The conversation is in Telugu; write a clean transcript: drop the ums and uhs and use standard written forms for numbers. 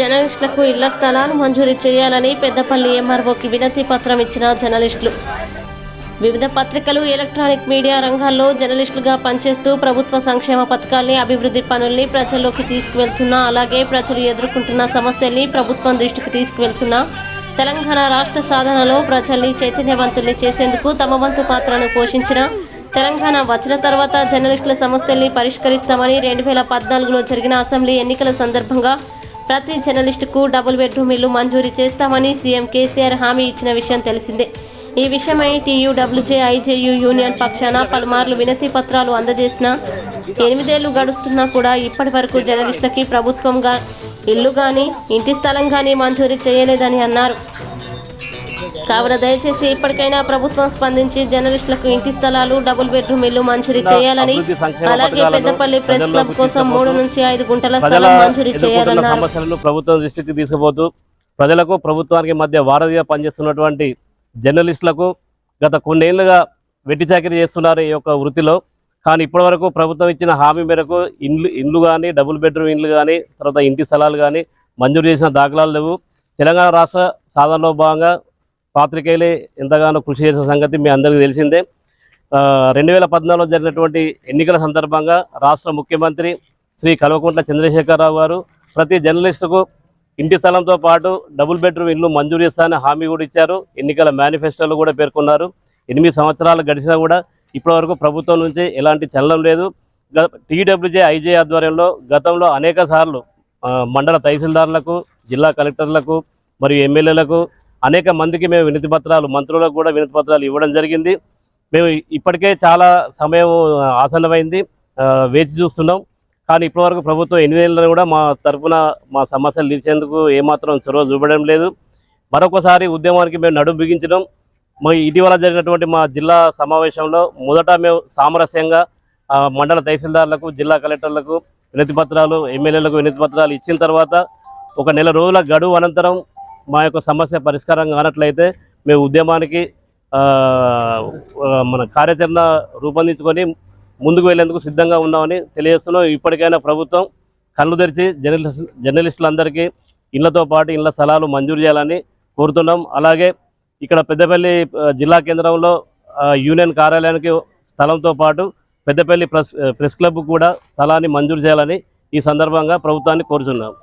జర్నలిస్టులకు ఇళ్ల స్థలాలు మంజూరు చేయాలని పెద్దపల్లి ఎంఆర్ఓకి వినతి పత్రం ఇచ్చిన జర్నలిస్టులు. వివిధ పత్రికలు, ఎలక్ట్రానిక్ మీడియా రంగాల్లో జర్నలిస్టులుగా పనిచేస్తూ ప్రభుత్వ సంక్షేమ పథకాల్ని, అభివృద్ధి పనుల్ని ప్రజల్లోకి తీసుకువెళ్తున్నా, అలాగే ప్రజలు ఎదుర్కొంటున్న సమస్యల్ని ప్రభుత్వం దృష్టికి తీసుకువెళ్తున్నా, తెలంగాణ రాష్ట్ర సాధనలో ప్రజల్ని చైతన్యవంతుల్ని చేసేందుకు తమ వంతు పాత్రను పోషించిన, తెలంగాణ వచ్చిన తర్వాత జర్నలిస్టుల సమస్యల్ని పరిష్కరిస్తామని 2014లో జరిగిన అసెంబ్లీ ఎన్నికల సందర్భంగా ప్రతి జర్నలిస్టుకు డబుల్ బెడ్రూమ్ ఇల్లు మంజూరు చేస్తామని సీఎం కేసీఆర్ హామీ ఇచ్చిన విషయం తెలిసిందే. ఈ విషయమై టీయూడబ్ల్యూజే, ఐజేయూ యూనియన్ పక్షాన పలుమార్లు వినతి పత్రాలు అందజేసిన 8 ఏళ్లు గడుస్తున్నా కూడా ఇప్పటి వరకు జర్నలిస్టులకి ప్రభుత్వంగా ఇల్లు కానీ, ఇంటి స్థలం కానీ మంజూరు చేయలేదని అన్నారు. కావున దయచేసి ఇప్పటికైనా ప్రభుత్వం స్పందించి జర్నలిస్టులకు ఇంటి స్థలాలు, డబుల్ బెడ్రూమ్ ఇల్లు మంజూరు చేయాలని, అలాగే పెద్దపల్లి ప్రెస్ క్లబ్ కోసం 3 నుంచి 5 గుంటల స్థలం మంజూరు చేయాలన్నారు. సమస్యలను ప్రభుత్వం దృష్టికి తీసుకుపోతూ ప్రజలకు, ప్రభుత్వానికి మధ్య వారధిగా పనిచేస్తున్నటువంటి జర్నలిస్టులకు గత కొన్నేళ్లుగా వెట్టి చాకిరీ చేస్తున్నారు ఈ యొక్క వృత్తిలో. కానీ ఇప్పటివరకు ప్రభుత్వం ఇచ్చిన హామీ మేరకు ఇండ్లు కానీ, డబుల్ బెడ్రూమ్ ఇండ్లు కానీ, తర్వాత ఇంటి స్థలాలు కానీ మంజూరు చేసిన దాఖలాలు లేవు. తెలంగాణ రాష్ట్ర సాధనలో భాగంగా పాత్రికేయులే ఎంతగానో కృషి చేసిన సంగతి మీ అందరికీ తెలిసిందే. 2014లో జరిగినటువంటి ఎన్నికల సందర్భంగా రాష్ట్ర ముఖ్యమంత్రి శ్రీ కల్వకుంట్ల చంద్రశేఖరరావు గారు ప్రతి జర్నలిస్టుకు ఇంటి స్థలంతో పాటు డబుల్ బెడ్రూమ్ ఇల్లు మంజూరు చేస్తానని హామీ కూడా ఇచ్చారు. ఎన్నికల మేనిఫెస్టోలో కూడా పేర్కొన్నారు. 8 సంవత్సరాలు గడిచినా కూడా ఇప్పటివరకు ప్రభుత్వం నుంచి ఎలాంటి చలనం లేదు. టీడబ్ల్యూజే, ఐజే ఆధ్వర్యంలో గతంలో అనేక సార్లు మండల తహసీల్దార్లకు, జిల్లా కలెక్టర్లకు మరియు ఎమ్మెల్యేలకు అనేక మందికి మేము వినతి పత్రాలు, మంత్రులకు కూడా వినతి పత్రాలు ఇవ్వడం జరిగింది. మేము ఇప్పటికే చాలా సమయం ఆసన్నమైంది, వేచి చూస్తున్నాం. కానీ ఇప్పటివరకు ప్రభుత్వం 8 ఏళ్ళలో కూడా మా తరఫున మా సమస్యలు తీర్చేందుకు ఏమాత్రం చొరవ చూపడం లేదు. మరొకసారి ఉద్యమానికి మేము నడుం బిగించడం. ఇటీవల జరిగినటువంటి మా జిల్లా సమావేశంలో మొదట మేము సామరస్యంగా మండల తహసీల్దార్లకు, జిల్లా కలెక్టర్లకు వినతి పత్రాలు, ఎమ్మెల్యేలకు వినతి పత్రాలు ఇచ్చిన తర్వాత 1 నెల రోజుల గడువు అనంతరం మా యొక్క సమస్య పరిష్కారం కానట్లయితే మేము ఉద్యమానికి మన కార్యాచరణ రూపొందించుకొని ముందుకు వెళ్లేందుకు సిద్ధంగా ఉన్నామని తెలియజేస్తున్నాం. ఇప్పటికైనా ప్రభుత్వం కళ్ళు తెరిచి జర్నలిస్టులందరికీ ఇళ్లతో పాటు ఇళ్ల స్థలాలు మంజూరు చేయాలని కోరుతున్నాం. అలాగే ఇక్కడ పెద్దపల్లి జిల్లా కేంద్రంలో యూనియన్ కార్యాలయానికి స్థలంతో పాటు పెద్దపల్లి ప్రెస్ క్లబ్ కూడా స్థలాన్ని మంజూరు చేయాలని ఈ సందర్భంగా ప్రభుత్వాన్ని కోరుతున్నాం.